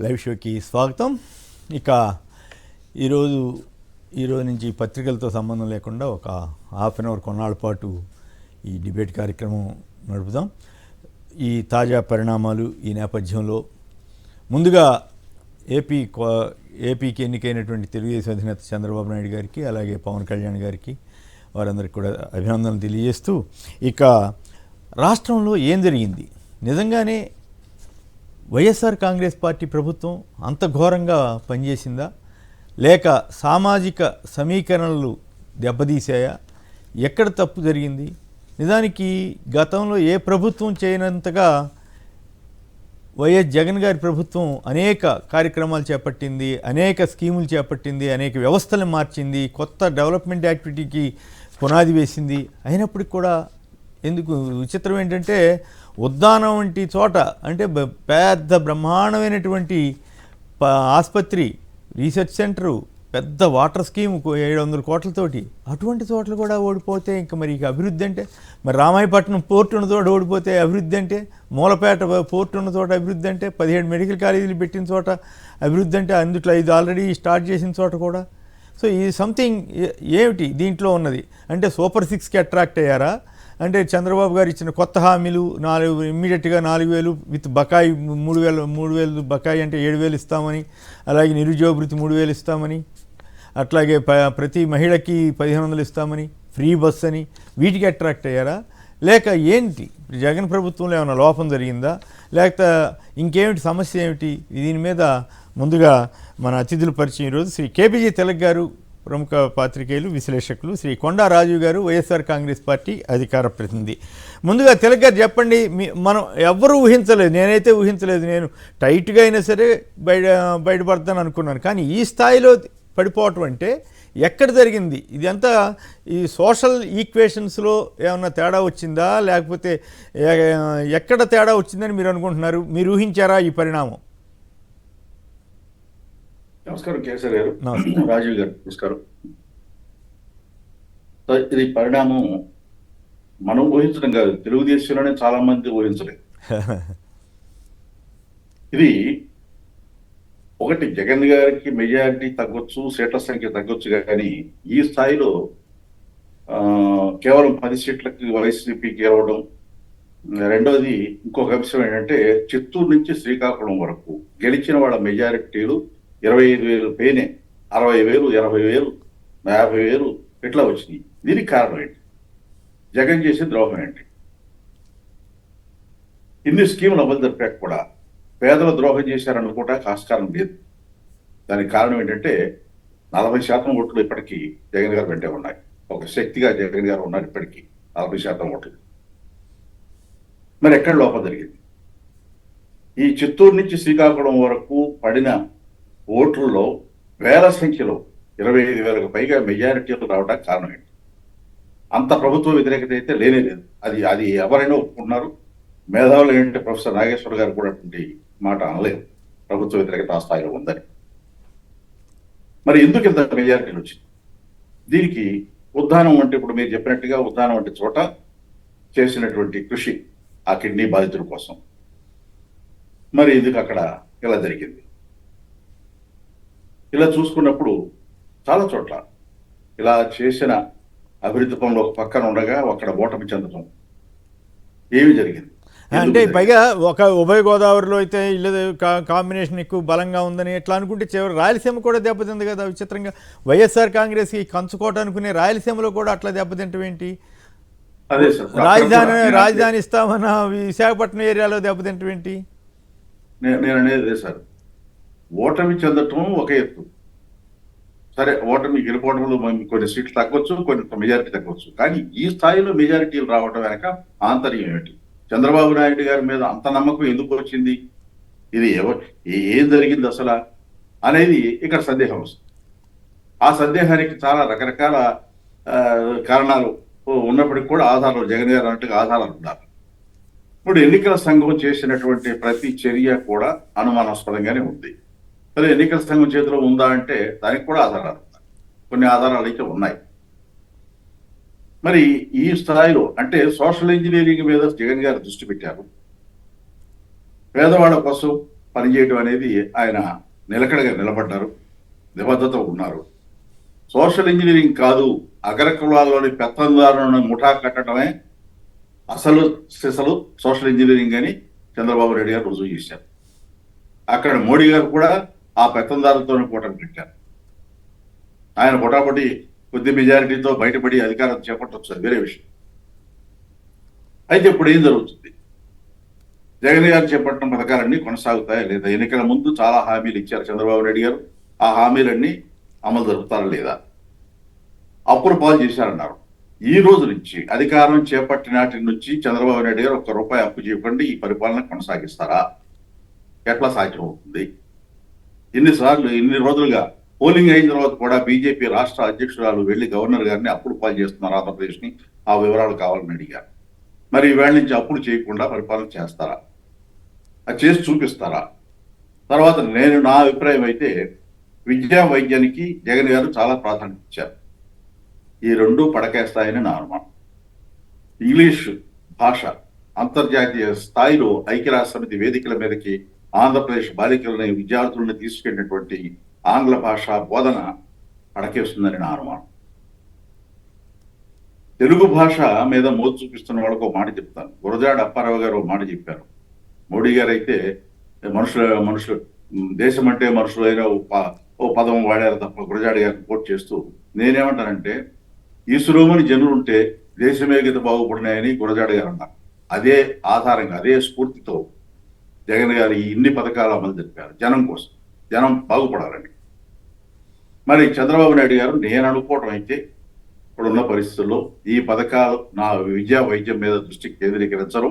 Live షోకి స్వాగతం. ఇక ఈరోజు నుంచి పత్రికలతో సంబంధం లేకుండా ఒక హాఫ్ అన్ అవర్ కొన్నాళ్ళ పాటు ఈ డిబేట్ కార్యక్రమం నడుపుదాం. ఈ తాజా పరిణామాలు ఈ నేపథ్యంలో ముందుగా ఏపీకి ఎన్నికైనటువంటి తెలుగుదేశం అధినేత చంద్రబాబు నాయుడు గారికి, అలాగే పవన్ కళ్యాణ్ గారికి, వారందరికీ కూడా అభినందనలు తెలియజేస్తూ, ఇక రాష్ట్రంలో ఏం జరిగింది, నిజంగానే వైఎస్ఆర్ కాంగ్రెస్ పార్టీ ప్రభుత్వం అంత ఘోరంగా పనిచేసిందా, లేక సామాజిక సమీకరణలు దెబ్బతీసాయా, ఎక్కడ తప్పు జరిగింది? నిజానికి గతంలో ఏ ప్రభుత్వం చేయనంతగా వైఎస్ జగన్ గారి ప్రభుత్వం అనేక కార్యక్రమాలు చేపట్టింది, అనేక స్కీములు చేపట్టింది, అనేక వ్యవస్థలను మార్చింది, కొత్త డెవలప్మెంట్ యాక్టివిటీకి పునాది వేసింది. అయినప్పటికీ కూడా ఎందుకు విచిత్రం ఏంటంటే, ఉద్దానం వంటి చోట, అంటే పెద్ద బ్రహ్మాండమైనటువంటి ఆసుపత్రి, రీసెర్చ్ సెంటరు, పెద్ద వాటర్ స్కీమ్ 700 కోట్లతోటి, అటువంటి చోట్ల కూడా ఓడిపోతే ఇంకా మరి అభివృద్ధి అంటే, మరి రామాయపట్నం పోర్టు ఉన్న చోట ఓడిపోతే అభివృద్ధి అంటే, మూలపేట పోర్టు ఉన్న చోట అభివృద్ధి అంటే, 17 మెడికల్ కాలేజీలు పెట్టిన చోట అభివృద్ధి అంటే, అందుట్లో 5 ఆల్రెడీ స్టార్ట్ చేసిన చోట కూడా. సో ఈ సంథింగ్ ఏమిటి దీంట్లో ఉన్నది అంటే, సూపర్ 6కి అట్రాక్ట్ అయ్యారా? అంటే చంద్రబాబు గారు ఇచ్చిన కొత్త హామీలు ఇమ్మీడియట్గా 4,000 విత్ బకాయి 3,000 బకాయి అంటే 7,000 ఇస్తామని, అలాగే నిరుద్యోగ భృతి 3,000 ఇస్తామని, అట్లాగే ప్రతి మహిళకి 1,500 ఇస్తామని, ఫ్రీ బస్ అని, వీటికి అట్రాక్ట్ అయ్యారా? లేక ఏంటి జగన్ ప్రభుత్వంలో ఏమైనా లోపం జరిగిందా, లేకపోతే ఇంకేమిటి సమస్య ఏమిటి? దీని మీద ముందుగా మన అతిథుల పరిచయం ఈరోజు శ్రీ కేపీజీ తిలక్ గారు, ప్రముఖ పాత్రికేయులు, విశ్లేషకులు, శ్రీ కొండా రాజీవ్ గారు, వైఎస్ఆర్ కాంగ్రెస్ పార్టీ అధికార ప్రతినిధి. ముందుగా తిలక్ గారు చెప్పండి, మనం ఎవ్వరూ ఊహించలేదు, నేనైతే ఊహించలేదు, నేను టైట్గా అయినా సరే బయటపడతాను అనుకున్నాను, కానీ ఈ స్థాయిలో పడిపోవటం అంటే ఎక్కడ జరిగింది? ఇదంతా ఈ సోషల్ ఈక్వేషన్స్లో ఏమన్నా తేడా వచ్చిందా, లేకపోతే ఎక్కడ తేడా వచ్చిందని మీరు అనుకుంటున్నారు? మీరు ఊహించారా ఈ పరిణామం? నమస్కారం కేసరి గారు, రాజీవ్ గారు నమస్కారం. ఇది పరిణామం మనం ఊహించడం కాదు, తెలుగుదేశంలోనే చాలా మంది ఊహించలేదు. ఇది ఒకటి, జగన్ గారికి మెజారిటీ తగ్గొచ్చు, సీట్ల సంఖ్య తగ్గొచ్చు, కానీ ఈ స్థాయిలో కేవలం 10 సీట్లకి వైసీపీకి గెలవడం. రెండోది, ఇంకొక అంశం ఏంటంటే, చిత్తూరు నుంచి శ్రీకాకుళం వరకు గెలిచిన వాళ్ళ మెజారిటీలు 25,000 పైనే, 60,000, 80,000, 50,000 ఇట్లా వచ్చినాయి. దీనికి కారణం ఏంటి? జగన్ చేసే ద్రోహం ఏంటి? ఇన్ని స్కీములు అమలు జరిపాక కూడా పేదల ద్రోహం చేశారనుకోవడానికి ఆస్కారం లేదు. దానికి కారణం ఏంటంటే, 40% ఓట్లు ఇప్పటికీ జగన్ గారు వెంటే ఉన్నాయి. ఒక శక్తిగా జగన్ గారు ఉన్నారు ఇప్పటికీ 40% ఓట్లు. మరి ఎక్కడ లోపం జరిగింది? ఈ చిత్తూరు నుంచి శ్రీకాకుళం వరకు పడిన ఓట్లలో వేల సంఖ్యలో 25,000కు పైగా మెజారిటీలు రావడానికి కారణం ఏంటి? అంత ప్రభుత్వ వ్యతిరేకత అయితే లేనే లేదు. అది ఎవరైనా ఒప్పుకుంటున్నారు. మేధావులు ఏంటంటే ప్రొఫెసర్ నాగేశ్వర గారు కూడా అటువంటి మాట అనలేదు, ప్రభుత్వ వ్యతిరేకత ఆ స్థాయిలో ఉందని. మరి ఎందుకు ఇంత మెజారిటీలు వచ్చింది? దీనికి ఉద్దానం అంటే, ఇప్పుడు మీరు చెప్పినట్టుగా ఉద్దానం వంటి చోట చేసినటువంటి కృషి ఆ కిడ్నీ బాధితుల కోసం, మరి ఎందుకు అక్కడ ఇలా జరిగింది? ఇలా చూసుకున్నప్పుడు చాలా చోట్ల ఇలా చేసిన అభివృద్ధి పనులు ఒక పక్కన ఉండగా అక్కడ ఓటమి చెందడం ఏమి జరిగింది అంటే, పైగా ఒక ఉభయ గోదావరిలో అయితే ఇల్లు కాంబినేషన్ ఎక్కువ బలంగా ఉందని ఎట్లా అనుకుంటే, చివరి రాయలసీమ కూడా దెబ్బతింది కదా విచిత్రంగా. వైఎస్ఆర్ కాంగ్రెస్కి కంచుకోట అనుకునే రాయలసీమలో కూడా అట్లా దెబ్బతింటం ఏంటి? అదే సార్, రాజధాని ఇస్తామన్న విశాఖపట్నం ఏరియాలో దెబ్బతింటం ఏంటి? నేను అనేది సార్, ఓటమి చెందటం ఒక ఎత్తు. సరే, ఓటమి గెలుపోవడంలో కొన్ని సీట్లు తగ్గొచ్చు, కొన్ని మెజారిటీ తగ్గవచ్చు, కానీ ఈ స్థాయిలో మెజారిటీలు రావడం వెనక ఆంతర్యం ఏమిటి? చంద్రబాబు నాయుడు గారి మీద అంత నమ్మకం ఎందుకు వచ్చింది? ఇది ఏం జరిగింది అసలు అనేది ఇక్కడ సందేహం వస్తుంది. ఆ సందేహానికి చాలా రకరకాల కారణాలు ఉన్నప్పటికీ కూడా ఆధారాలు, జగన్ గారు అన్నట్టుగా ఆధారాలు ఉండాలి. ఇప్పుడు ఎన్నికల సంఘం చేసినటువంటి ప్రతి చర్య కూడా అనుమానాస్పదంగానే ఉంది. సరే, ఎన్నికల సంఘం చేతిలో ఉందా అంటే దానికి కూడా ఆధారాలు ఉన్నాయి, కొన్ని ఆధారాలు అయితే ఉన్నాయి. మరి ఈ స్థాయిలో అంటే సోషల్ ఇంజనీరింగ్ మీద జగన్ గారు దృష్టి పెట్టారు. పేదవాళ్ళ కోసం పనిచేయడం అనేది ఆయన నిలకడగా నిలబడ్డారు, నిబద్ధత ఉన్నారు. సోషల్ ఇంజనీరింగ్ కాదు, అగ్ర కులాల్లోని పెత్తందారులను ముఠా కట్టడమే అసలు సిసలు సోషల్ ఇంజనీరింగ్ అని చంద్రబాబు నాయుడు గారు రుజువు చేశారు. అక్కడ మోడీ గారు కూడా ఆ పెత్తందారులతో కూటమి పెట్టారు. ఆయన పొటాపొటి కొద్ది మెజారిటీతో బయటపడి అధికారం చేపట్టవచ్చు, అది వేరే విషయం. అయితే ఇప్పుడు ఏం జరుగుతుంది? జగన్ గారు చేపట్టిన పథకాలన్నీ కొనసాగుతాయా లేదా? ఎన్నికల ముందు చాలా హామీలు ఇచ్చారు చంద్రబాబు నాయుడు గారు. ఆ హామీలన్నీ అమలు జరుపుతారా లేదా? అప్పులు పాలు చేశారన్నారు. ఈ రోజు నుంచి అధికారం చేపట్టినాటి నుంచి చంద్రబాబు నాయుడు గారు ₹1 అప్పు చేయకుండా ఈ పరిపాలన కొనసాగిస్తారా? ఎట్లా సాధ్యం అవుతుంది? ఇన్ని రోజులుగా పోలింగ్ అయిన తర్వాత కూడా బీజేపీ రాష్ట్ర అధ్యక్షురాలు వెళ్లి గవర్నర్ గారిని అప్పులు పాలు చేస్తున్నారు ఆంధ్రప్రదేశ్ ని, ఆ వివరాలు కావాలని అడిగారు. మరి ఈవేళ నుంచి అప్పులు చేయకుండా పరిపాలన చేస్తారా? అది చేసి చూపిస్తారా? తర్వాత నా అభిప్రాయం అయితే విద్యా వైద్యానికి జగన్ గారు చాలా ప్రాధాన్యత ఇచ్చారు. ఈ రెండు పడకేస్తాయని నా అనుమానం. ఇంగ్లీష్ భాష అంతర్జాతీయ స్థాయిలో ఐక్యరాజ్య సమితి వేదికల మీదకి ఆంధ్రప్రదేశ్ బాలికలని విద్యార్థులను తీసుకెళ్లినటువంటి ఆంగ్ల భాష బోధన పడకేస్తుందని నా అనుమానం. తెలుగు భాష మీద మోజు చూపిస్తున్న వాళ్ళకు ఒక మాట చెప్తాను. గురజాడ అప్పారావు గారు ఒక మాట చెప్పారు. మోడీ గారు అయితే మనుషులు దేశం అంటే మనుషులైన ఓ పదం వాడారు తప్ప గురజాడ గారిని కోట్ చేస్తూ నేనేమంటానంటే, ఈశ్వరోమని జనులు ఉంటే దేశమే గత బాగుపడినాయని గురజాడ గారు అన్నారు. అదే ఆధారంగా అదే స్ఫూర్తితో జగన్ గారు ఈ ఇన్ని పథకాలు అమలు జరిపారు జనం కోసం, జనం బాగుపడాలని. మరి చంద్రబాబు నాయుడు గారు నేను అనుకోవడం అయితే ఇప్పుడున్న పరిస్థితుల్లో ఈ పథకాలు నా విద్యా వైద్యం మీద దృష్టి కేంద్రీకరించరు,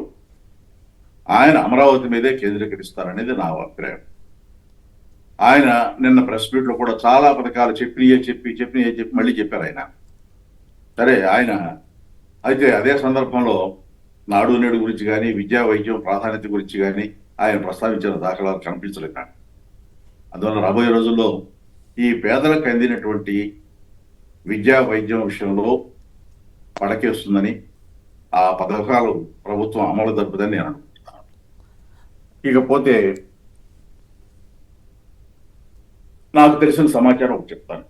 ఆయన అమరావతి మీదే కేంద్రీకరిస్తారనేది నా అభిప్రాయం. ఆయన నిన్న ప్రెస్ మీట్ లో కూడా చాలా పథకాలు చెప్పి మళ్ళీ చెప్పారు ఆయన. సరే, ఆయన అయితే అదే సందర్భంలో నాడు నేడు గురించి కానీ విద్యా వైద్యం ప్రాధాన్యత గురించి కానీ ఆయన ప్రస్తావించిన దాఖలాలు కనిపించలేదు నాకు. అందువల్ల రాబోయే రోజుల్లో ఈ పేదలకు అందినటువంటి విద్యా వైద్యం విషయంలో పడకేస్తుందని, ఆ పథకాలు ప్రభుత్వం అమలు జరుపుదని నేను అనుకుంటున్నాను. ఇకపోతే నాకు తెలిసిన సమాచారం ఒకటి చెప్తాను.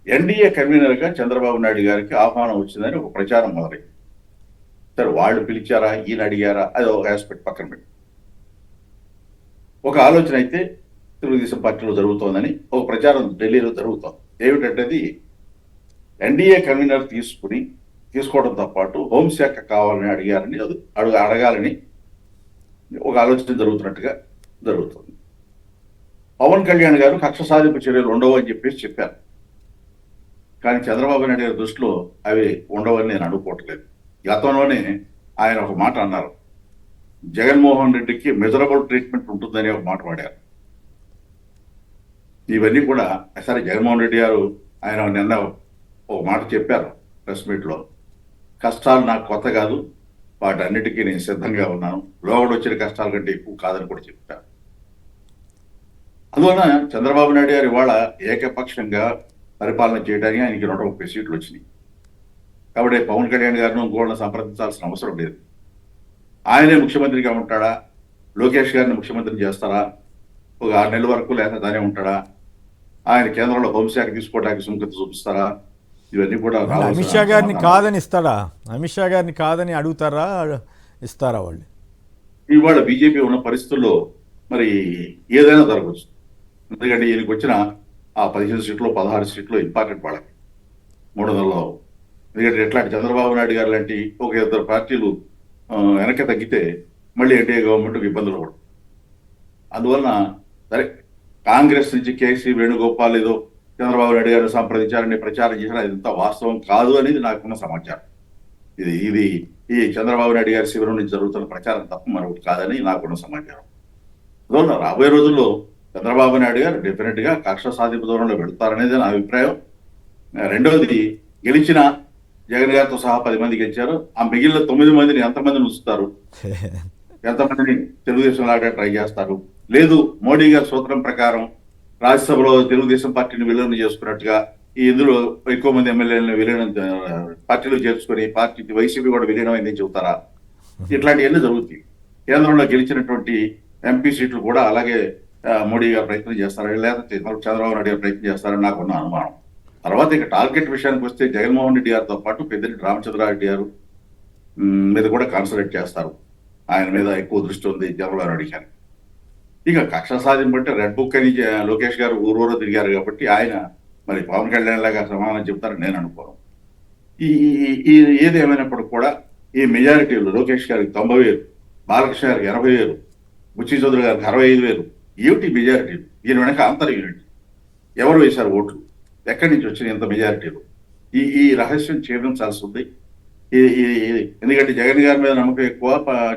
ఎన్డీఏ కన్వీనర్ గా చంద్రబాబు నాయుడు గారికి ఆహ్వానం వచ్చిందని ఒక ప్రచారం మొదలైంది. సరే, వాళ్ళు పిలిచారా, ఈయన అడిగారా, అది ఒక ఆస్పెక్ట్ పక్కన పెట్టి, ఒక ఆలోచన అయితే తెలుగుదేశం పార్టీలో జరుగుతోందని ఒక ప్రచారం ఢిల్లీలో జరుగుతోంది. ఏమిటంటే ఎన్డీఏ కన్వీనర్ తీసుకోవడంతో పాటు హోంశాఖ కావాలని అడగాలని ఒక ఆలోచన జరుగుతున్నట్టుగా జరుగుతుంది. పవన్ కళ్యాణ్ గారు కక్ష సాధింపు చర్యలు ఉండవు అని చెప్పారు. కానీ చంద్రబాబు నాయుడు గారి దృష్టిలో అవి ఉండవని నేను అనుకోవట్లేదు. గతంలోనే ఆయన ఒక మాట అన్నారు, జగన్మోహన్ రెడ్డికి మెజరబుల్ ట్రీట్మెంట్ ఉంటుందని ఒక మాట వాడారు. ఇవన్నీ కూడా సరే, జగన్మోహన్ రెడ్డి గారు ఆయన నిన్న ఒక మాట చెప్పారు ప్రెస్ మీట్ లో, కష్టాలు నాకు కొత్త కాదు, వాటన్నిటికీ నేను సిద్ధంగా ఉన్నాను, లోగడ వచ్చిన కష్టాల కంటే ఎక్కువ కాదని కూడా చెప్పారు. అందువలన చంద్రబాబు నాయుడు గారు ఇవాళ ఏకపక్షంగా పరిపాలన చేయడానికి ఆయనకి 130 సీట్లు వచ్చినాయి. కాబట్టి పవన్ కళ్యాణ్ గారిని ఇంకోళ్ళని సంప్రదించాల్సిన అవసరం లేదు. ఆయనే ముఖ్యమంత్రిగా ఉంటాడా, లోకేష్ గారిని ముఖ్యమంత్రిని చేస్తారా, ఒక 6 నెలల వరకు లేదా దానే ఉంటాడా, ఆయన కేంద్రంలో హోంశాఖ తీసుకోవడానికి సుముఖత చూపిస్తారా, ఇవన్నీ కూడా అమిత్ షా గారిని కాదని ఇస్తాడా? అమిత్ షా గారిని కాదని అడుగుతారా, ఇస్తారా వాళ్ళు? ఇవాళ బీజేపీ ఉన్న పరిస్థితుల్లో మరి ఏదైనా జరగవచ్చు. ఎందుకంటే ఈయనకి వచ్చిన ఆ 15 సీట్లు 16 సీట్లు ఇంపార్టెంట్ వాళ్ళకి 300లో. ఎందుకంటే ఎట్లాంటి చంద్రబాబు నాయుడు గారు లాంటి ఒక 2 పార్టీలు వెనక్కి తగ్గితే మళ్ళీ ఎన్డీఏ గవర్నమెంట్కి ఇబ్బందులు పడవు. అందువలన సరే, కాంగ్రెస్ నుంచి కేసీ వేణుగోపాల్ ఏదో చంద్రబాబు నాయుడు గారిని సంప్రదించారని ప్రచారం చేసిన ఇదంతా వాస్తవం కాదు అనేది నాకున్న సమాచారం. ఇది ఈ చంద్రబాబు నాయుడు గారి శిబిరం నుంచి జరుగుతున్న ప్రచారం తప్ప మరొకటి కాదని నాకున్న సమాచారం. అందువల్ల రాబోయే రోజుల్లో చంద్రబాబు నాయుడు గారు డెఫినెట్ గా కక్ష సాధింపు దూరంలో వెళుతారనేది నా అభిప్రాయం. రెండవది, గెలిచిన జగన్ గారితో సహా 10 మంది గెలిచారు. ఆ మిగిలిన 9 మందిని ఎంతమందిని ఉంచుతారు, ఎంతమందిని తెలుగుదేశం లాగా ట్రై చేస్తారు? లేదు, మోడీ గారి సూత్రం ప్రకారం రాజ్యసభలో తెలుగుదేశం పార్టీని విలీనం చేసుకున్నట్టుగా ఇందులో ఎక్కువ మంది ఎమ్మెల్యేలను విలీనం పార్టీలో చేర్చుకొని వైసీపీ కూడా విలీనం అయిందని చెబుతారా? ఇట్లాంటివన్నీ జరుగుతాయి. కేంద్రంలో గెలిచినటువంటి ఎంపీ సీట్లు కూడా అలాగే మోడీ గారు ప్రయత్నం చేస్తారా లేకపోతే చంద్రబాబు నాయుడు గారు ప్రయత్నం చేస్తారని నాకున్న అనుమానం. తర్వాత ఇక టార్గెట్ విషయానికి వస్తే జగన్మోహన్ రెడ్డి గారితో పాటు పెద్దిరెడ్డి రామచంద్రారెడ్డి గారు మీద కూడా కాన్సన్ట్రేట్ చేస్తారు. ఆయన మీద ఎక్కువ దృష్టి ఉంది చంద్రబాబు నాయుడు గారు. ఇక కక్ష సాధింపు అంటే రెడ్ బుక్ అని లోకేష్ గారు ఊరూరో తిరిగారు కాబట్టి ఆయన మరి పవన్ కళ్యాణ్ లాగా సమాధానం చెప్తారని నేను అనుకోను. ఈ ఏది ఏమైనప్పుడు కూడా ఈ మెజారిటీలు లోకేష్ గారికి 90,000, బాలకృష్ణ గారికి 80,000, బుచ్చి చౌదరి గారికి 65,000 ఏమిటి మెజారిటీలు? దీని వెనక అంతర్ యూనిట్ ఎవరు వేశారు ఓట్లు? ఎక్కడి నుంచి వచ్చిన ఇంత మెజారిటీలు? ఈ రహస్యం ఛేదించాల్సి ఉంది. ఎందుకంటే జగన్ గారి మీద నమ్మకం ఎక్కువ,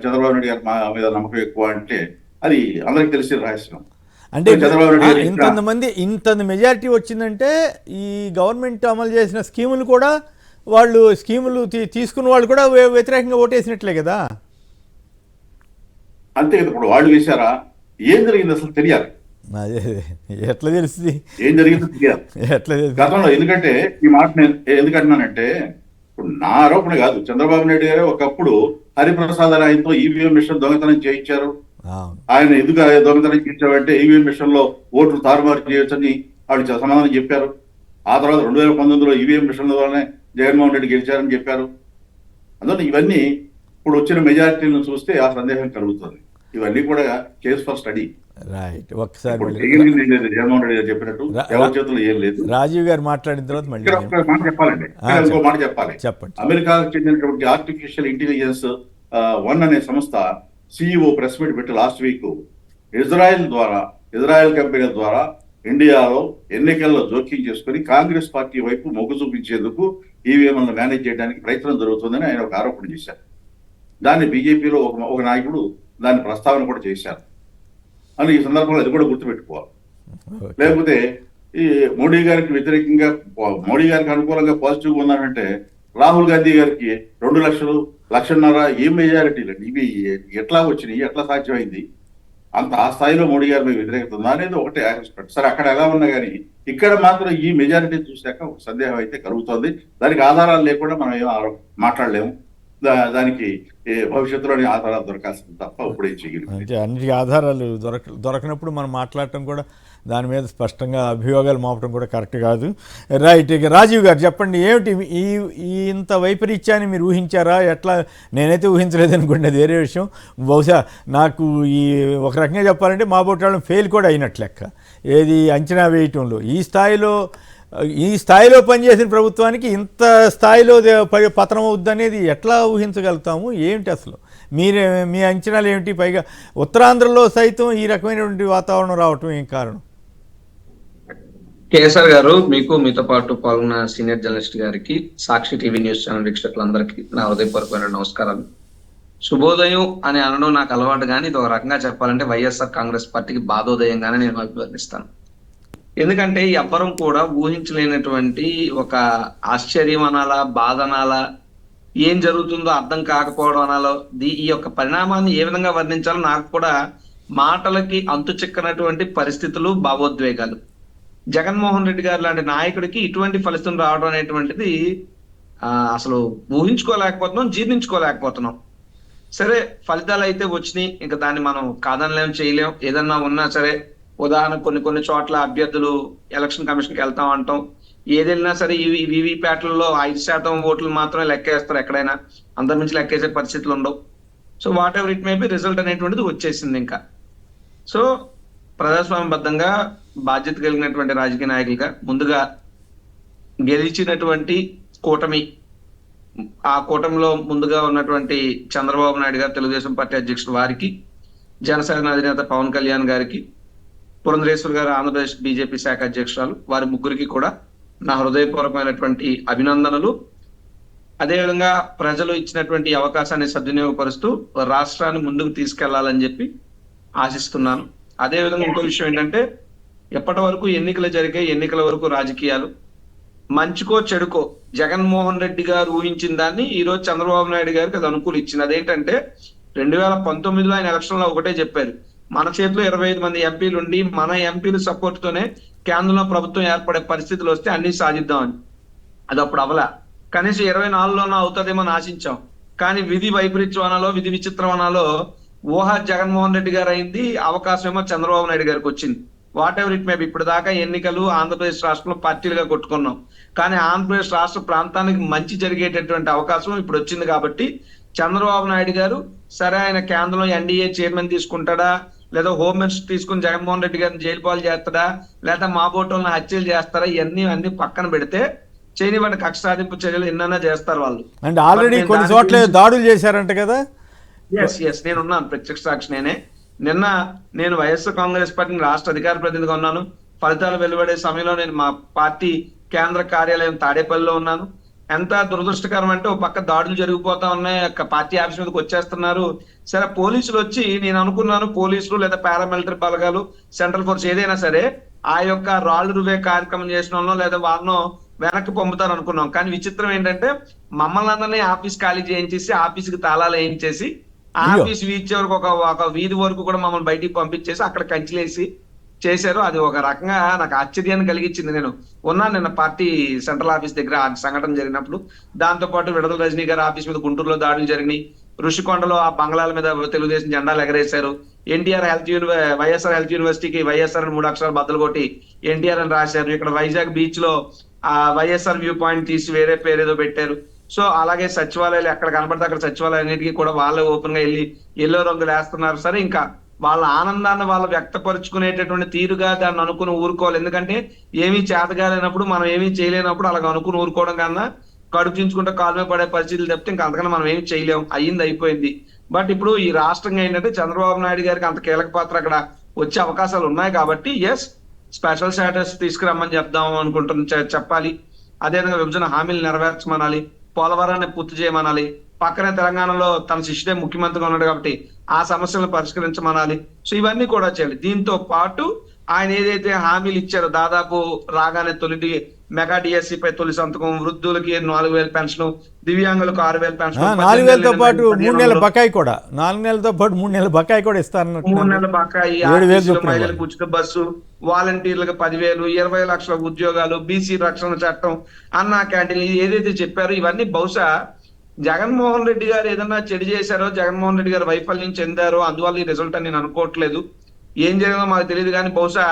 చంద్రబాబు నాయుడు గారి మీద నమ్మకం ఎక్కువ అంటే అది అందరికి తెలిసిన రహస్యం. అంటే ఇంత మెజారిటీ వచ్చిందంటే ఈ గవర్నమెంట్ అమలు చేసిన స్కీములు కూడా వాళ్ళు తీసుకున్న వాళ్ళు కూడా వ్యతిరేకంగా ఓటేసినట్లే కదా. అంతే కదా. ఇప్పుడు వాళ్ళు వేశారా? ఏం జరిగింది అసలు తెలియాలి. ఎట్లా తెలుస్తుంది ఏం జరిగిందో తెలియాలి ఎట్లా గతంలో. ఎందుకంటే ఈ మాట నేను ఎందుకంటున్నానంటే, ఇప్పుడు నా ఆరోపణ కాదు. చంద్రబాబు నాయుడు గారు ఒకప్పుడు హరిప్రసాద్ ఆయనతో ఈవీఎం మిషన్ దొంగతనం చేయించారు. ఆయన ఎందుకు దొంగతనం చేయించారంటే ఈవీఎం మిషన్ లో ఓట్లు తారుమారు చేయొచ్చని వాళ్ళు సమాధానం చెప్పారు. ఆ తర్వాత 2019లో ఈవీఎం మిషన్ల ద్వారానే జగన్మోహన్ రెడ్డి గెలిచారని చెప్పారు. అందువల్ల ఇవన్నీ ఇప్పుడు వచ్చిన మెజారిటీలను చూస్తే ఆ సందేహం కలుగుతుంది. ఇవన్నీ కూడా కేసు ఫర్ స్టడీ. రైట్. ఒకసారి జగన్మోహన్ రెడ్డి గారు చెప్పినట్టు ఎవరి చేతుల్లో ఏం లేదు. రాజీవ్ గారు మాట్లాడిన తర్వాత మళ్ళీ మాట చెప్పాలండి. ఇంకో మాట చెప్పాలి. చెప్పండి. అమెరికాకు చెందినటువంటి ఆర్టిఫిషియల్ ఇంటెలిజెన్స్ 1 అనే సంస్థ CEO ప్రెస్ మీట్ పెట్టి లాస్ట్ వీక్ ఇజ్రాయెల్ కంపెనీల ద్వారా ఇండియాలో ఎన్నికల్లో జోక్యం చేసుకుని కాంగ్రెస్ పార్టీ వైపు మొగ్గు చూపించేందుకు ఈవీఎంలను మేనేజ్ చేయడానికి ప్రయత్నం జరుగుతుందని ఆయన ఒక ఆరోపణ చేశారు. దాన్ని బీజేపీలో ఒక నాయకుడు దాన్ని ప్రస్తావన కూడా చేశారు అని ఈ సందర్భంలో అది కూడా గుర్తుపెట్టుకోవాలి. లేకపోతే ఈ మోడీ గారికి వ్యతిరేకంగా, మోడీ గారికి అనుకూలంగా పాజిటివ్గా ఉన్నారంటే రాహుల్ గాంధీ గారికి 2 లక్షలు, 1,50,000 ఏం మెజారిటీలు ఇవి ఎట్లా వచ్చినాయి? ఎట్లా సాధ్యమైంది? ఆ స్థాయిలో మోడీ గారి మీద వ్యతిరేకత ఉందా అనేది ఒకటే ఆస్పెక్ట్. సరే, అక్కడ ఎలా ఉన్నా కానీ ఇక్కడ మాత్రం ఈ మెజారిటీ చూశాక ఒక సందేహం అయితే కలుగుతుంది. దానికి ఆధారాలు లేకుండా మనం ఏం మాట్లాడలేము. దానికి భవిష్యత్తులోని ఆధారాలు దొరకాల్సింది తప్ప ఇప్పుడే చేయగలిగింది. అంటే అన్నిటికీ ఆధారాలు దొరకనప్పుడు మనం మాట్లాడటం కూడా, దాని మీద స్పష్టంగా అభియోగాలు మోపడం కూడా కరెక్ట్ కాదు. రైట్. ఇక రాజీవ్ గారు చెప్పండి, ఏమిటి ఇంత వైపరీత్యాన్ని మీరు ఊహించారా? ఎట్లా? నేనైతే ఊహించలేదు అనుకోండి, అది వేరే విషయం. బహుశా నాకు ఒక రకంగా చెప్పాలంటే మా బొట్టాళ్ళం ఫెయిల్ కూడా అయినట్లు లెక్క. ఏది అంచనా వేయటంలో ఈ స్థాయిలో పనిచేసిన ప్రభుత్వానికి ఇంత స్థాయిలో పతనం అవుద్దనేది ఎట్లా ఊహించగలుగుతాము? ఏమిటి అసలు మీ అంచనాలు ఏమిటి? పైగా ఉత్తరాంధ్రలో సైతం ఈ రకమైనటువంటి వాతావరణం రావటం ఏం కారణం? కేఎస్ఆర్ గారు, మీతో పాటు పాల్గొన్న సీనియర్ జర్నలిస్ట్ గారికి, సాక్షి టీవీ న్యూస్ ఛానల్ వీక్షకులందరికీ నా హృదయపూర్వకమైన నమస్కారాలు. శుభోదయం అని అనడం నాకు అలవాటు, కానీ ఇది ఒక రకంగా చెప్పాలంటే వైఎస్ఆర్ కాంగ్రెస్ పార్టీకి బాధోదయంగానే నేను అభివర్ణిస్తాను. ఎందుకంటే ఎవ్వరం కూడా ఊహించలేనటువంటి ఒక ఆశ్చర్యం అనాలా, బాధ అనాలా, ఏం జరుగుతుందో అర్థం కాకపోవడం అనాలో, ఈ యొక్క పరిణామాన్ని ఏ విధంగా వర్ణించాలో నాకు కూడా మాటలకి అంతు చిక్కనటువంటి పరిస్థితులు, భావోద్వేగాలు. జగన్మోహన్ రెడ్డి గారు లాంటి నాయకుడికి ఇటువంటి ఫలితం రావడం అనేటువంటిది అసలు ఊహించుకోలేకపోతున్నాం, జీర్ణించుకోలేకపోతున్నాం. సరే, ఫలితాలు అయితే వచ్చినాయి, ఇంకా దాన్ని మనం కాదనలేం, చేయలేం. ఏదన్నా ఉన్నా సరే, ఉదాహరణ కొన్ని చోట్ల అభ్యర్థులు ఎలక్షన్ కమిషన్కి వెళ్తాం అంటాం. ఏదైనా సరే ఈ వీవీప్యాట్లలో 5% ఓట్లు మాత్రమే లెక్కేస్తారు ఎక్కడైనా, అంతమించి లెక్కేసే పరిస్థితులు ఉండవు. So what ever it may be, result అనేటువంటిది వచ్చేసింది ఇంకా. సో ప్రజాస్వామ్యబద్ధంగా బాధ్యత కలిగినటువంటి రాజకీయ నాయకులుగా ముందుగా గెలిచినటువంటి కూటమి, ఆ కూటమిలో ముందుగా ఉన్నటువంటి చంద్రబాబు నాయుడు గారు, తెలుగుదేశం పార్టీ అధ్యక్షుడు వారికి, జనసేన అధినేత పవన్ కళ్యాణ్ గారికి, పురంధరేశ్వర్ గారు ఆంధ్రప్రదేశ్ బీజేపీ శాఖ అధ్యక్షురాలు, వారి ముగ్గురికి కూడా నా హృదయపూర్వకమైనటువంటి అభినందనలు. అదేవిధంగా ప్రజలు ఇచ్చినటువంటి అవకాశాన్ని సద్వినియోగపరుస్తూ రాష్ట్రాన్ని ముందుకు తీసుకెళ్లాలని చెప్పి ఆశిస్తున్నాను. అదేవిధంగా ఇంకో విషయం ఏంటంటే, ఎప్పటి వరకు ఎన్నికలు జరిగాయి, ఎన్నికల వరకు రాజకీయాలు, మంచికో చెడుకో జగన్మోహన్ రెడ్డి గారు ఊహించిన దాన్ని ఈ రోజు చంద్రబాబు నాయుడు గారికి అది అనుకూలించింది. అదేంటంటే 2019లో ఆయన ఎలక్షన్ లో ఒకటే చెప్పారు, మన చేతిలో 25 మంది ఎంపీలు ఉండి మన ఎంపీల సపోర్ట్ తోనే కేంద్రంలో ప్రభుత్వం ఏర్పడే పరిస్థితులు వస్తే అన్ని సాధిద్దామని. అది అప్పుడు అవలా, కనీసం 24లోనో అవుతుందేమో ఆశించాం. కానీ విధి వైపరీత్యం అనాలో, విధి విచిత్రం అనాలో, ఊహ జగన్మోహన్ రెడ్డి గారు అయింది, అవకాశం ఏమో చంద్రబాబు నాయుడు గారికి వచ్చింది. What ever it may be, ఇప్పుడు దాకా ఎన్నికలు ఆంధ్రప్రదేశ్ రాష్ట్రంలో పార్టీలుగా కొట్టుకున్నాం, కానీ ఆంధ్రప్రదేశ్ రాష్ట్ర ప్రాంతానికి మంచి జరిగేటటువంటి అవకాశం ఇప్పుడు వచ్చింది. కాబట్టి చంద్రబాబు నాయుడు గారు సరే, ఆయన కేంద్రంలో ఎన్డీఏ చైర్మన్ తీసుకుంటాడా, లేదా హోమ్ మినిస్టర్ తీసుకుని జగన్మోహన్ రెడ్డి గారిని జైలు పాలు చేస్తాడా, లేదా మా బోటోలను హత్యలు చేస్తారా, ఇవన్నీ పక్కన పెడితే చేయనివ్వండి, కక్ష సాధింపు చర్యలు ఎన్నైనా చేస్తారు వాళ్ళు. అంటే ఆల్రెడీ కొన్ని చోట్ల దాడులు చేశారంట కదా. ఎస్ నేనున్నాను, ప్రత్యక్ష సాక్షి నేనే. నిన్న నేను వైఎస్ఆర్ కాంగ్రెస్ పార్టీ రాష్ట్ర అధికార ప్రతినిధిగా ఉన్నాను. ఫలితాలు వెలువడే సమయంలో నేను మా పార్టీ కేంద్ర కార్యాలయం తాడేపల్లిలో ఉన్నాను. ఎంత దురదృష్టకరం అంటే, ఒక పక్క దాడులు జరిగిపోతా ఉన్నాయి, పార్టీ ఆఫీస్ మీదకి వచ్చేస్తున్నారు. సరే, పోలీసులు వచ్చి, నేను అనుకున్నాను పోలీసులు లేదా పారామిలిటరీ బలగాలు, సెంట్రల్ ఫోర్స్ ఏదైనా సరే ఆ యొక్క రాళ్ళు రువే కార్యక్రమం చేసిన వాళ్ళనో లేదా వాళ్ళనో వెనక్కి పంపుతారు అనుకున్నాం. కానీ విచిత్రం ఏంటంటే, మమ్మల్ని అందరినీ ఆఫీస్ ఖాళీ చేయించేసి, ఆఫీస్కి తాళాలు వేయించేసి, ఆఫీస్ వీధి వరకు ఒక వీధి వరకు కూడా మమ్మల్ని బయటికి పంపించేసి అక్కడ కంచిలేసి చేశారు. అది ఒక రకంగా నాకు ఆశ్చర్యాన్ని కలిగించింది. నేను ఉన్నాను నిన్న పార్టీ సెంట్రల్ ఆఫీస్ దగ్గర ఆ సంఘటన జరిగినప్పుడు. దాంతో పాటు విడుదల రజనీ గారి ఆఫీస్ మీద గుంటూరులో దాడులు జరిగినాయి. ఋషికొండలో ఆ బంగ్లాల మీద తెలుగుదేశం జెండాలు ఎగరేశారు. వైఎస్ఆర్ హెల్త్ యూనివర్సిటీకి వైఎస్ఆర్ అని 3 అక్షరాలు బద్దలు కొట్టి ఎన్టీఆర్ అని రాశారు. ఇక్కడ వైజాగ్ బీచ్ లో ఆ వైఎస్ఆర్ వ్యూ పాయింట్ తీసి వేరే పేరేదో పెట్టారు. సో అలాగే సచివాలయాలు ఎక్కడ కనబడితే అక్కడ సచివాలయాన్నిటికీ కూడా వాళ్ళే ఓపెన్ గా వెళ్ళి ఎల్లో రంగులు వేస్తున్నారు. సరే, ఇంకా వాళ్ళ ఆనందాన్ని వాళ్ళు వ్యక్తపరుచుకునేటటువంటి తీరుగా దాన్ని అనుకుని ఊరుకోవాలి. ఎందుకంటే ఏమీ చేతగాలేనప్పుడు, మనం ఏమీ చేయలేనప్పుడు అలాగ అనుకుని ఊరుకోవడం కన్నా కడుపు చించుకుంటే కాలు మీద పడే పరిస్థితులు తప్పితే ఇంకా అంతకన్నా మనం ఏమి చేయలేము. అయిపోయింది. బట్ ఇప్పుడు ఈ రాష్ట్రంగా ఏంటంటే, చంద్రబాబు నాయుడు గారికి అంత కీలక పాత్ర అక్కడ వచ్చే అవకాశాలు ఉన్నాయి. కాబట్టి ఎస్, స్పెషల్ స్టేటస్ తీసుకురమ్మని చెప్దాం అనుకుంటున్న చెప్పాలి. అదేవిధంగా విభజన హామీలు నెరవేర్చమనాలి, పోలవరాన్ని పూర్తి చేయమనాలి. పక్కనే తెలంగాణలో తన శిష్యుడే ముఖ్యమంత్రిగా ఉన్నాడు కాబట్టి ఆ సమస్యలను పరిష్కరించమనాలి. సో ఇవన్నీ కూడా చేయాలి. దీంతో పాటు ఆయన ఏదైతే హామీలు ఇచ్చారో, దాదాపు రాగానే తొలి మెగా డిఎస్సి పై తొలి సంతకం, వృద్ధులకి 4,000 పెన్షన్, దివ్యాంగులకు 6,000 పెన్షన్, 4,000తో పాటు 3 నెలల బకాయి కూడా, 4 నెలలతో పాటు 3 నెలల బకాయి కూడా ఇస్తారన్నట్టు. 3 నెలల బకాయి, మహిళలకు ఉచిత బస్సు, వాలంటీర్లకు 10,000, 20 లక్షల ఉద్యోగాలు, బీసీ రక్షణ చట్టం, అన్నా క్యాంటీన్, ఏదైతే చెప్పారో ఇవన్నీ బహుశా జగన్మోహన్ రెడ్డి గారు ఏదన్నా చెడు చేశారో, జగన్మోహన్ రెడ్డి గారు వైఫల్యం చెందారో, అందువల్ల ఈ రిజల్ట్ అని నేను అనుకోవట్లేదు. ఏం జరిగిందో మాకు తెలియదు, కానీ బహుశా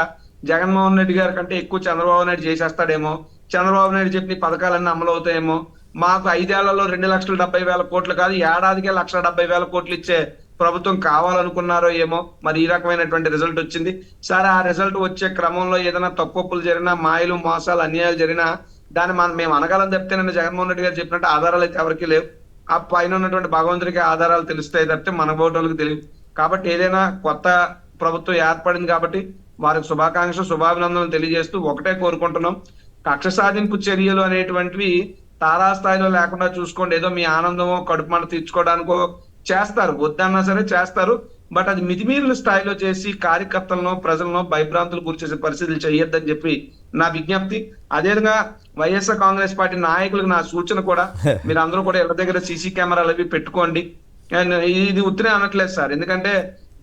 జగన్మోహన్ రెడ్డి గారి కంటే ఎక్కువ చంద్రబాబు నాయుడు చేసేస్తాడేమో. చంద్రబాబు నాయుడు చెప్పిన పథకాలన్నీ అమలు అవుతాయేమో. మాకు 5 ఏళ్లలో 2,70,000 కోట్లు కాదు, ఏడాదికే 1,70,000 కోట్లు ఇచ్చే ప్రభుత్వం కావాలనుకున్నారో ఏమో. మరి ఈ రకమైనటువంటి రిజల్ట్ వచ్చింది. సరే, ఆ రిజల్ట్ వచ్చే క్రమంలో ఏదైనా తప్పులు జరిగినా, మాయలు మోసాలు అన్యాయాలు జరిగినా దాన్ని మేము అనగలం తప్పితే, నన్ను జగన్మోహన్ రెడ్డి గారు చెప్పినట్టు ఆధారాలు అయితే ఎవరికి లేవు. ఆ పైన ఉన్నటువంటి భగవంతుడికి ఆధారాలు తెలుస్తాయి తప్పితే మన బోటోళ్ళకి తెలియదు. కాబట్టి ఏదైనా కొత్త ప్రభుత్వం ఏర్పడింది కాబట్టి వారికి శుభాభినందనలు తెలియజేస్తూ ఒకటే కోరుకుంటున్నాం, కక్ష సాధింపు చర్యలు అనేటువంటివి తారాస్థాయిలో లేకుండా చూసుకోండి. ఏదో మీ ఆనందమో కడుపు మంట తీర్చుకోవడానికో చేస్తారు, వద్దన్నా సరే చేస్తారు. బట్ అది మితిమీరిన స్థాయిలో చేసి కార్యకర్తలను, ప్రజలను భయభ్రాంతులు గురిచేసే పరిస్థితులు చేయొద్దని చెప్పి నా విజ్ఞప్తి. అదేవిధంగా వైఎస్ఆర్ కాంగ్రెస్ పార్టీ నాయకులకు నా సూచన కూడా, మీరు అందరూ కూడా ఇళ్ళ దగ్గర సీసీ కెమెరాలు అవి పెట్టుకోండి. ఇది ఉత్తరే అనట్లేదు సార్, ఎందుకంటే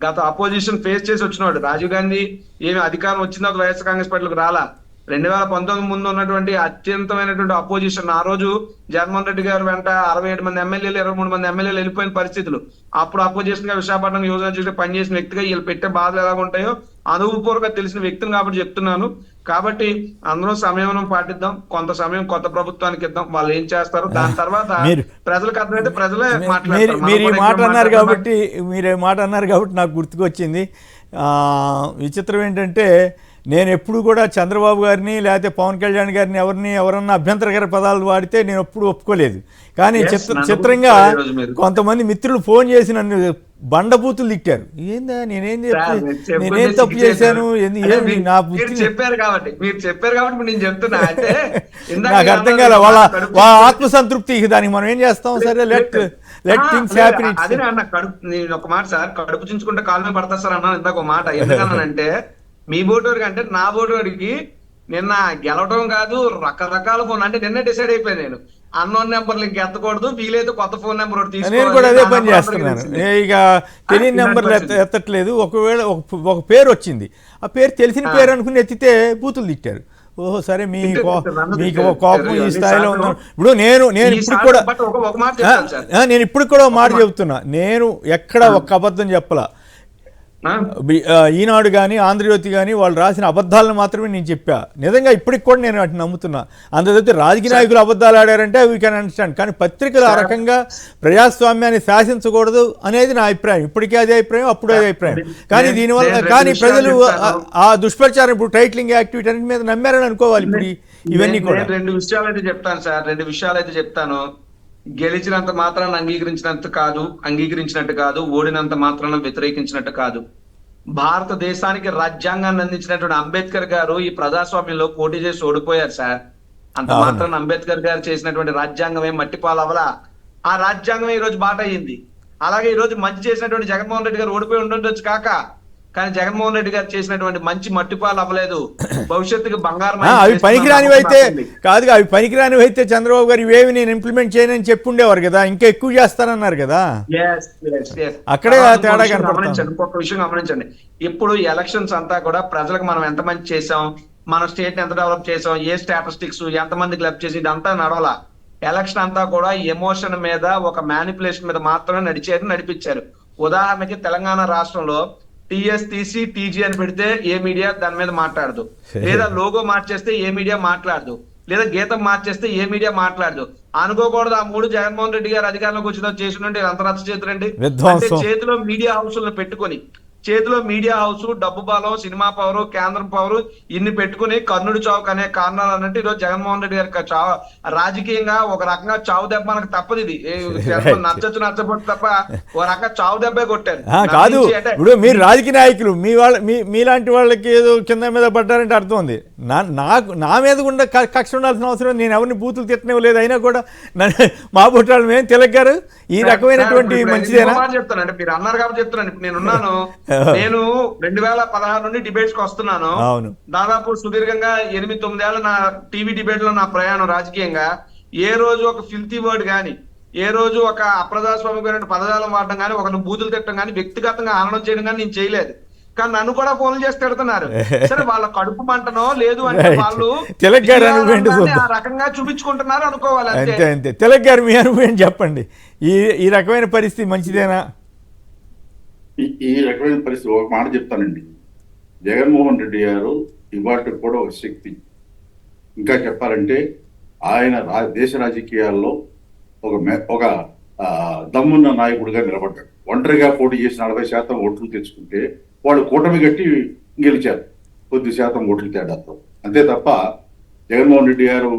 గత అపోజిషన్ ఫేస్ చేసి వచ్చినాడు. రాజీవ్ గాంధీ ఏమి అధికారం వచ్చిన వైఎస్ఆర్ కాంగ్రెస్ పార్టీలకు రాలా. 2019 ముందు ఉన్నటువంటి అత్యంతమైనటువంటి అపోజిషన్, ఆ రోజు జగన్మోహన్ రెడ్డి గారు వెంట 67 మంది ఎమ్మెల్యేలు, 23 మంది ఎమ్మెల్యేలు వెళ్ళిపోయిన పరిస్థితులు. అప్పుడు అపోజిషన్ గా విశాఖపట్నం యోజన చూసి పనిచేసిన వ్యక్తిగా వీళ్ళు పెట్టే బాధలు ఎలా ఉంటాయో అనుభవపూర్వకంగా తెలిసిన వ్యక్తిని కాబట్టి చెప్తున్నాను. కాబట్టి అందరూ సమయం పాటిద్దాం, కొంత సమయం కొత్త ప్రభుత్వానికి ఇద్దాం, వాళ్ళు ఏం చేస్తారు దాని తర్వాత ప్రజలకు అర్థమైతే ప్రజలే మాట్లాడతారు. మీరు ఈ మాట అన్నారు కాబట్టి నాకు గుర్తుకొచ్చింది. విచిత్రం ఏంటంటే, నేను ఎప్పుడు కూడా చంద్రబాబు గారిని లేకపోతే పవన్ కళ్యాణ్ గారిని ఎవరన్నా అభ్యంతరకర పదాలు వాడితే నేను ఎప్పుడు ఒప్పుకోలేదు. కానీ చిత్రంగా కొంతమంది మిత్రులు ఫోన్ చేసి నన్ను బండబూతులు తిట్టారు. ఏందా, నేనేం తప్పు చేశాను, నా బుద్ధి చెప్పారు కాబట్టి నేను చెప్తున్నా. అంటే నాకు అర్థం కాలే వాళ్ళ ఆత్మసంతృప్తి. దానికి మనం ఏం చేస్తాం? సరే, లెట్ థింగ్స్ హ్యాపెన్. అదే అన్న, నేను ఒక మాట సార్, కడుపు చించుకుంటే కాలు మీద పడతా సార్ అన్నాను ఇందాక ఒక మాట. ఎందుకన్నానంటే, మీ బోటోడికి అంటే నా బోటోడికి నిన్న గెలవడం కాదు, రకరకాల ఫోన్ అంటే నిన్నే డిసైడ్ అయిపోయాను నేను. అన్నోన్ నెంబర్లు ఇంక ఎత్తకూడదు, వీలైతే కొత్త ఫోన్ నెంబర్ ఒకటి తీసుకోవాలి. నేను కూడా అదే పని చేస్తున్నాను. ఇక తెలియని నెంబర్లు ఎత్తట్లేదు. ఒకవేళ ఒక పేరు వచ్చింది, ఆ పేరు తెలిసిన పేరు అనుకుని ఎత్తితే బూతులు తిట్టారు. ఓహో సరే నన్ను మీకు తిట్టారు. కోపం ఈ స్థాయిలో ఈసారి- ఉందని ఇప్పుడు నేను ఇప్పుడు ఈసారి కూడా బట్ ఒక మాట చెప్తాను సార్. నేను ఇప్పుడు కూడా ఒక మాట చెప్తున్నా, నేను ఎక్కడ ఒక్క అబద్ధం చెప్పలా. ఆ? ఈనాడు కానీ ఆంధ్రజ్యోతి కానీ వాళ్ళు రాసిన అబద్ధాలను మాత్రమే నేను చెప్పా. నిజంగా ఇప్పటికి కూడా నేను వాటిని నమ్ముతున్నా. అందుకైతే రాజకీయ నాయకులు అబద్ధాలు ఆడారంటే వీ కెన్ అండర్స్టాండ్, కానీ పత్రికలు ఆ రకంగా ప్రజాస్వామ్యాన్ని శాసించకూడదు అనేది నా అభిప్రాయం. ఇప్పటికీ అదే అభిప్రాయం, అప్పుడు అదే అభిప్రాయం. కానీ దీనివల్ల కానీ ప్రజలు ఆ దుష్ప్రచారం ఇప్పుడు టైటిలింగ్ యాక్టివిటీ అన్నిటి మీద నమ్మారని అనుకోవాలి. ఇప్పుడు ఇవన్నీ కూడా నేను 2 విషయాలు అయితే చెప్తాను సార్. 2 విషయాలు అయితే చెప్తాను. గెలిచినంత మాత్రాన అంగీకరించినట్టు కాదు, ఓడినంత మాత్రాన వ్యతిరేకించినట్టు కాదు. భారతదేశానికి రాజ్యాంగాన్ని అందించినటువంటి అంబేద్కర్ గారు ఈ ప్రజాస్వామ్యంలో పోటీ చేసి ఓడిపోయారు సార్. అంత మాత్రాన అంబేద్కర్ గారు చేసినటువంటి రాజ్యాంగం ఏం మట్టిపాలు అవలా. ఆ రాజ్యాంగం ఈ రోజు బాట అయ్యింది. అలాగే ఈ రోజు మంచి చేసినటువంటి జగన్మోహన్ రెడ్డి గారు ఓడిపోయి ఉండొచ్చు కాక, కానీ జగన్మోహన్ రెడ్డి గారు చేసినటువంటి మంచి మట్టిపాలు అవ్వలేదు. భవిష్యత్తుకి బంగారం అవి పనికిరానివి అయితే కాదుగా, అవి పనికిరానివి అయితే చంద్రబాబు గారు ఇవేవి నేను ఇంప్లిమెంట్ చేయనని చెప్పుండేవారు కదా, ఇంకా ఎక్కువ చేస్తానన్నారు కదా. అక్కడే తేడా కనపడుతుంది. ఇంకొక విషయం గమనించండి. ఇప్పుడు ఎలక్షన్స్ అంతా కూడా ప్రజలకు మనం ఎంత మంచి చేసాం, మన స్టేట్ ఎంత డెవలప్ చేసాం, ఏ స్టాటిస్టిక్స్ ఎంతమంది క్లబ్ చేసి ఇదంతా నడవలా. ఎలక్షన్ అంతా కూడా ఎమోషన్ మీద, ఒక మ్యానిపులేషన్ మీద మాత్రమే నడిపించారు. ఉదాహరణకి తెలంగాణ రాష్ట్రంలో టీఎస్ తీసి టీజీ అని పెడితే ఏ మీడియా దాని మీద మాట్లాడదు, లేదా లోగో మార్చేస్తే ఏ మీడియా మాట్లాడదు, లేదా గీతం మార్చేస్తే ఏ మీడియా మాట్లాడదు. అనుకోకూడదు ఆ 3 జగన్మోహన్ రెడ్డి గారు అధికారంలోకి వచ్చిన చేసినంటే అంత రచ్చ చేతులండి. అంటే చేతిలో మీడియా హౌస్లను పెట్టుకొని, చేతిలో మీడియా హౌస్, డబ్బు బలం, సినిమా పవర్, కేంద్రం పవర్ ఇన్ని పెట్టుకుని కర్ణుడి చావుకు అనే కారణాలు అన్నట్టు ఈరోజు జగన్మోహన్ రెడ్డి గారికి చావు రాజకీయంగా ఒక రకంగా చావు దెబ్బ మనకు తప్పదు. ఇది నచ్చపోతే తప్ప ఒక రకంగా చావు దెబ్బే కొట్టారు. కాదు ఇప్పుడు మీరు రాజకీయ నాయకులు మీలాంటి వాళ్ళకి ఏదో కింద మీద పడ్డారంటే అర్థం ఉంది. నా మీద కూడా కక్ష ఉండాల్సిన అవసరం, నేను ఎవరిని బూతులు తిట్టనివ్వలేదు. అయినా కూడా మా పుట్టాలు మేము తిలగారు ఈ రకమైనటువంటి మంచిదేనా చెప్తానండి. మీరు అన్నారు కాబట్టి చెప్తున్నాను. ఇప్పుడు నేనున్నాను, నేను 2016 నుండి డిబేట్స్ కి వస్తున్నాను. దాదాపు సుదీర్ఘంగా 8-9 ఏళ్ళ నా టీవీ డిబేట్ లో నా ప్రయాణం రాజకీయంగా. ఏ రోజు ఒక ఫిల్తీ వర్డ్ గాని, ఏ రోజు ఒక అప్రజాస్వామికమైన పదజాలం వాడడం కానీ, ఒకరిని బూతులు తిట్టడం కానీ, వ్యక్తిగతంగా ఆనందం చేయడం కానీ నేను చేయలేదు. కానీ నన్ను కూడా ఫోన్లు చేసి తిడుతున్నారు. సరే వాళ్ళ కడుపు మంటనో లేదు అంటే వాళ్ళు ఆ రకంగా చూపించుకుంటున్నారు అనుకోవాలి. అంతే అంతే. తిలక్ గారు మీ అనుభవం చెప్పండి. ఈ రకమైన పరిస్థితి మంచిదేనా? ఈ రకమైన పరిస్థితి ఒక మాట చెప్తానండి. జగన్మోహన్ రెడ్డి గారు ఇవాటికి కూడా ఒక శక్తి. ఇంకా చెప్పాలంటే ఆయన దేశ రాజకీయాల్లో ఒక దమ్మున్న నాయకుడిగా నిలబడ్డాడు. ఒంటరిగా పోటీ చేసి 40% ఓట్లు తెచ్చుకుంటే వాళ్ళు కూటమి కట్టి గెలిచారు కొద్ది శాతం ఓట్లు తేడాతో. అంతే తప్ప జగన్మోహన్ రెడ్డి గారు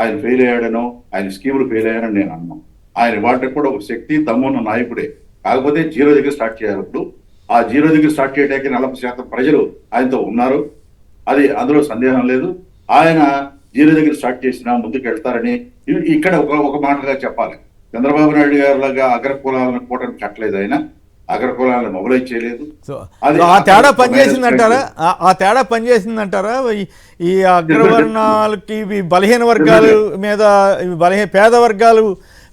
ఆయన ఫెయిల్ అయ్యాడనో, ఆయన స్కీములు ఫెయిల్ అయ్యాడని నేను అన్నాను. ఆయన వాటికి కూడా ఒక శక్తి, దమ్మున్న నాయకుడే. కాకపోతే 0 దగ్గర స్టార్ట్ చేయాలి. ఇప్పుడు ఆ 0 దగ్గర స్టార్ట్ చేయడానికి 40% ప్రజలు ఆయనతో ఉన్నారు. అది అందులో సందేహం లేదు. ఆయన 0 దగ్గర స్టార్ట్ చేసినా ముందుకు వెళ్తారని ఇక్కడ ఒక మాటగా చెప్పాలి. చంద్రబాబు నాయుడు గారు లాగా అగ్రకులాలను కూటమి కట్టలేదు, ఆయన అగ్రకులాలను మొబలైజ్ చేయలేదు. ఆ తేడా పనిచేసిందంటారా? ఈ అగ్రవర్ణాలకి బలహీన వర్గాల మీద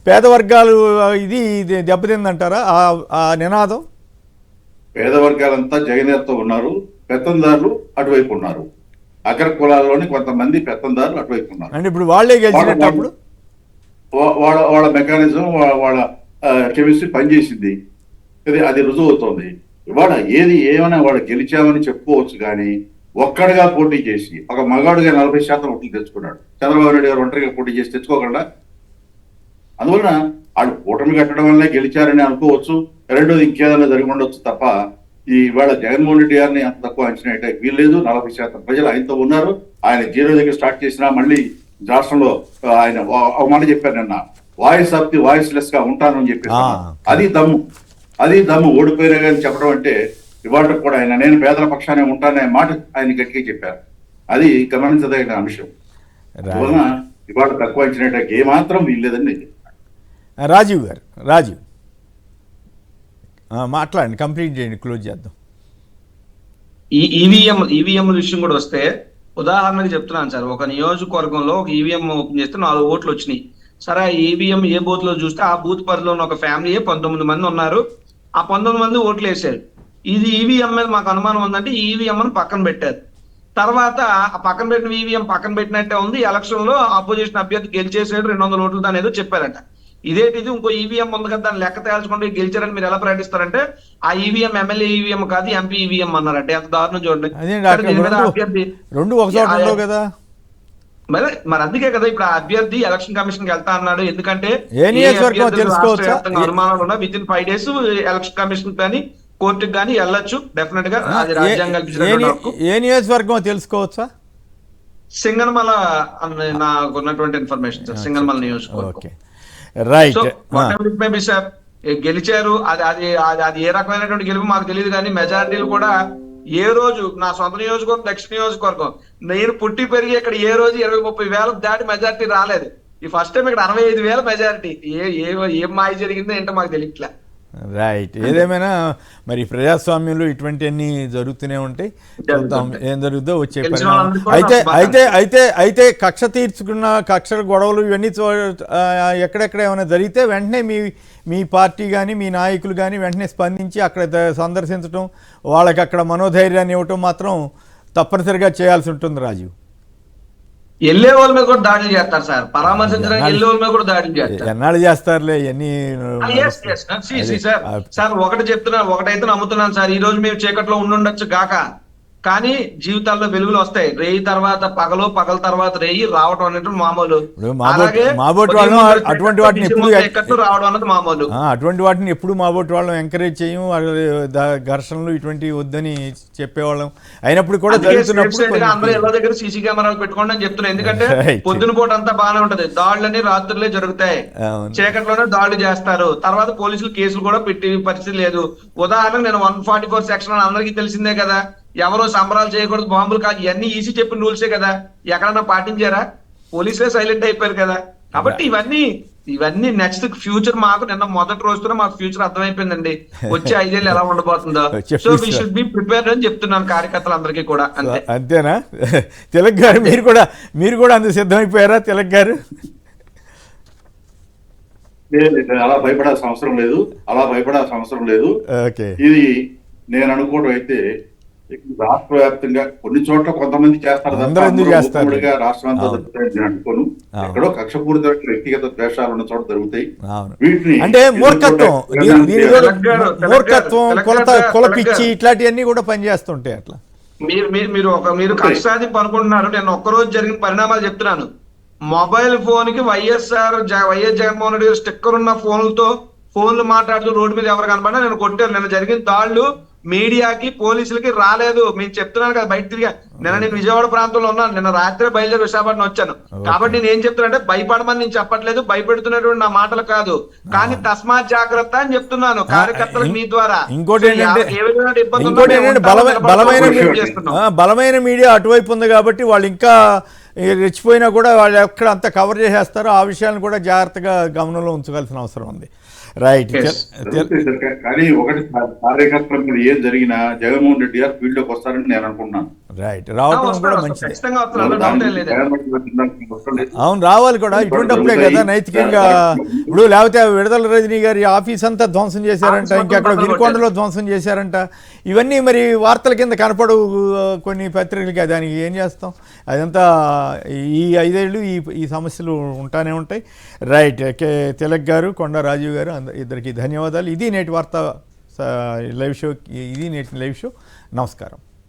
పేద వర్గాలు ఇది దెబ్బతిందంటారా ఆ నినాదం? పేద వర్గాలంతా జగన్తో ఉన్నారు, పెత్తందారులు అటువైపు ఉన్నారు. అగ్ర కులాల్లోని కొంతమంది పెత్తందారులు అటువైపు ఉన్నారు. అంటే ఇప్పుడు వాళ్ళే గెలిచినప్పుడు వాళ్ళ మెకానిజం, వాళ్ళ కెమిస్ట్రీ పనిచేసింది. అది రుజువు అవుతోంది. ఇవాళ ఏమైనా వాడు గెలిచామని చెప్పుకోవచ్చు, కానీ ఒక్కడిగా పోటీ చేసి ఒక మగాడుగా 40% ఓట్లు తెచ్చుకున్నాడు. చంద్రబాబు నాయుడు గారు ఒంటరిగా పోటీ చేసి తెచ్చుకోకుండా. అందువలన వాళ్ళు కూటమి కట్టడం వల్లే గెలిచారని అనుకోవచ్చు. రెండోది ఇంకేదైనా జరిగి ఉండొచ్చు తప్ప ఇవాళ జగన్మోహన్ రెడ్డి గారిని అంత తక్కువ అంచనా అయితే వీల్లేదు. 40% ప్రజలు ఆయనతో ఉన్నారు. ఆయన 0 దగ్గర స్టార్ట్ చేసినా మళ్ళీ రాష్ట్రంలో ఆయన ఒక మాట చెప్పారు నిన్న, voice of the voice less గా ఉంటానని చెప్పేసి. అది దమ్ము ఓడిపోయినా కానీ చెప్పడం అంటే ఇవాళ కూడా ఆయన నేను పేదల పక్షానే ఉంటాననే మాట ఆయన గట్టిగా చెప్పారు. అది గమనించదగిన అంశం. అందువలన ఇవాళ తక్కువ అంచనా ఏమాత్రం వీల్లేదని నేను చెప్తాను. రాజీవ్ మాట్లాడండి, కంప్లీట్ చేయండి, క్లోజ్ చేద్దాం. ఈ ఈవీఎం విషయం కూడా వస్తే ఉదాహరణకు చెప్తున్నాను సార్. ఒక నియోజకవర్గంలో ఒక ఈవీఎం ఓపెన్ చేస్తే 4 ఓట్లు వచ్చినాయి. సరే ఆ ఈవీఎం ఏ బూత్ లో చూస్తే ఆ బూత్ పరిధిలో ఉన్న ఒక ఫ్యామిలీ 19 మంది ఉన్నారు. ఆ 19 మంది ఓట్లు వేసారు. ఇది ఈవీఎం మీద మాకు అనుమానం ఉందంటే ఈవీఎం అని పక్కన పెట్టారు. తర్వాత ఆ పక్కన పెట్టిన ఈవీఎం పక్కన పెట్టినట్టే ఉంది, ఎలక్షన్ లో ఆపోజిషన్ అభ్యర్థి గెలిచేసాడు 200 ఓట్లు అనేది చెప్పారట. ఇదేంటిది ఇంకో ఈవీఎం ఉంది కదా దాన్ని లెక్క తేల్చకుండా గెలిచారని మీరు ఎలా ప్రకటిస్తారంటే ఆ ఈవీఎం ఎమ్మెల్యే ఈవీఎం కాదు ఎంపీ ఈవీఎం అన్నారంటే ఎంత దారుణం చూడండి. దీని మీద అభ్యర్థి రెండు ఒక చోట ఉండవు కదా, మరి అందుకే కదా ఇప్పుడు ఆ అభ్యర్థి ఎలక్షన్ కమిషన్ కి వెళ్తా అన్నాడు. ఎందుకంటే అనుమానాలు ఉన్నా with in 5 days election commission కానీ కోర్టుకి కానీ వెళ్ళొచ్చు డెఫినెట్ గా. అది రాజ్యాంగం కల్పించిన ఏ నియోజకవర్గం తెలుసుకోవచ్చా? సింగనమల నాకు ఉన్నటువంటి ఇన్ఫర్మేషన్ సార్, సింగనమల నియోజకవర్గం. రైట్, సార్ గెలిచారు. అది అది అది ఏ రకమైనటువంటి గెలుపు మాకు తెలియదు, కానీ మెజారిటీలు కూడా ఏ రోజు నా సొంత నియోజకవర్గం దక్షిణ నియోజకవర్గం నేను పుట్టి పెరిగి ఇక్కడ ఏ రోజు 20-30 వేలకు దాటి మెజారిటీ రాలేదు. ఈ ఫస్ట్ టైం ఇక్కడ 65,000 మెజారిటీ. ఏం మాయ జరిగిందో ఏంటో మాకు తెలియట్లే. రైట్, ఏదేమైనా మరి ప్రజాస్వామ్యంలో ఇటువంటివన్నీ జరుగుతూనే ఉంటాయి. చూద్దాం ఏం జరుగుతుందో వచ్చే పరిణామం. అయితే కక్ష తీర్చుకున్న కక్ష గొడవలు ఇవన్నీ ఎక్కడెక్కడ ఏమైనా జరిగితే వెంటనే మీ పార్టీ కానీ మీ నాయకులు కానీ వెంటనే స్పందించి అక్కడ సందర్శించడం, వాళ్ళకి అక్కడ మనోధైర్యాన్ని ఇవ్వటం మాత్రం తప్పనిసరిగా చేయాల్సి ఉంటుంది రాజీవ్. వెళ్ళే వాళ్ళ మీద కూడా దాడులు చేస్తారు సార్, పరామర్శించడానికి వెళ్ళే వాళ్ళ మీద కూడా దాడులు చేస్తారు. ఎన్నాళ్ళు చేస్తారులే ఇవన్నీ. సార్ ఒకటి చెప్తున్నాను, ఒకటైతే నమ్ముతున్నాను సార్, ఈ రోజు మేము చీకట్లో ఉండుండొచ్చు గాక, కానీ జీవితాల్లో వెలుగులు వస్తాయి. రేయి తర్వాత పగలు, పగల తర్వాత రేయి రావడం అనేది మామూలు. అటువంటి వాటిని ఎప్పుడు రావడం అన్నది మామూలు. అటువంటి వాటిని ఎప్పుడు మాబోటి వాళ్ళం ఎంకరేజ్ చేయము. ఘర్షణలు ఇటువంటివి వద్దని చెప్పేవాళ్ళం. అయినప్పుడు కూడా అందరూ ఎవరి దగ్గర సీసీ కెమెరాలు పెట్టుకోండి అని చెప్తున్నాను. ఎందుకంటే పొద్దున పూట అంతా బాగానే ఉంటది, దాడులన్నీ రాత్రులే జరుగుతాయి, చీకట్లోనే దాడులు చేస్తారు. తర్వాత పోలీసులు కేసులు కూడా పెట్టి పరిస్థితి లేదు. ఉదాహరణకు నేను 144 సెక్షన్ అందరికీ తెలిసిందే కదా, ఎవరో సంబరాలు చేయకూడదు, బాంబులు కాదు, ఇవన్నీ ఈసీ చెప్పిన రూల్సే కదా, ఎక్కడన్నా పాటించారా? పోలీసులే సైలెంట్ అయిపోయారు కదా. కాబట్టి ఇవన్నీ నెక్స్ట్ ఫ్యూచర్ మాకు నిన్న మొదటి రోజుతో మాకు ఫ్యూచర్ అర్థమైపోయిందండి. వచ్చే 5 ఏళ్ళు ఎలా ఉండబోతుందో. So we should be prepared అని చెప్తున్నాను కార్యకర్తలందరికీ కూడా. అంతేనా? తిలక్ గారు మీరు కూడా అందుకు సిద్ధమైపోయారా? తిలక్ గారు అలా భయపడాల్సిన అవసరం లేదు. ఇది నేను అనుకోవడం అయితే రాష్ట్ర వ్యాప్తంగా కొన్ని చోట్ల కొంతమంది చేస్తారు, రాష్ట్రం అంతా జరుగుతాయి నేను అనుకోను. ఎక్కడో కక్షపూరిత వ్యక్తిగత ద్వేషాలు ఉన్న చోట జరుగుతాయి. వీటిని అంటే మూర్ఖత్వం, కులపిచ్చి ఇట్లాంటివన్నీ కూడా పనిచేస్తుంటాయి. అట్లా మీరు కక్ష సాధింపు అనుకుంటున్నారు. నేను ఒక్కరోజు జరిగిన పరిణామాలు చెప్తున్నాను. మొబైల్ ఫోన్ కి వైఎస్ జగన్మోహన్ రెడ్డి స్టిక్కర్ ఉన్న ఫోన్లు మాట్లాడుతూ రోడ్డు మీద ఎవరు కనబడినా నేను కొట్టాను. నిన్న జరిగిన దాడులు మీడియాకి పోలీసులకి రాలేదు. మేము చెప్తున్నాను కదా, బయట తిరిగా. నేను విజయవాడ ప్రాంతంలో ఉన్నాను, నిన్న రాత్రి బయలుదేరి విశాఖపట్నం వచ్చాను. కాబట్టి నేను ఏం చెప్తున్నానంటే భయపడమని నేను చెప్పట్లేదు, భయపెడుతున్నటువంటి నా మాటలు కాదు, కానీ తస్మాత్ జాగ్రత్త అని చెప్తున్నాను కార్యకర్తలకు మీ ద్వారా. బలమైన మీడియా అటువైపు ఉంది కాబట్టి వాళ్ళు ఇంకా రెచ్చిపోయినా కూడా వాళ్ళు ఎక్కడ అంతా కవర్ చేసేస్తారో ఆ విషయాలను కూడా జాగ్రత్తగా గమనంలో ఉంచుకోవాల్సిన అవసరం ఉంది. రైట్, కానీ ఒకటి కార్యకర్తల మీద ఏం జరిగినా జగన్మోహన్ రెడ్డి గారు ఫీల్డ్ లోకి వస్తారని నేను అనుకుంటున్నాను. రైట్, రావడం కూడా మంచిది. అవును, రావాలి కూడా. ఇటువంటిప్పుడే కదా నైతికంగా. ఇప్పుడు లేకపోతే విడుదల రజనీ గారి ఆఫీస్ అంతా ధ్వంసం చేశారంట, ఇంకెక్కడ వినుకొండలో ధ్వంసం చేశారంట. ఇవన్నీ మరి వార్తల కింద కనపడవు కొన్ని పత్రికలకి. దానికి ఏం చేస్తాం? అదంతా ఈ 5 ఏళ్ళు ఈ సమస్యలు ఉంటానే ఉంటాయి. రైట్, తిలక్ గారు, కొండ రాజీవ్ గారు ఇద్దరికి ధన్యవాదాలు. ఇది నేటి వార్త లైవ్ షో. నమస్కారం.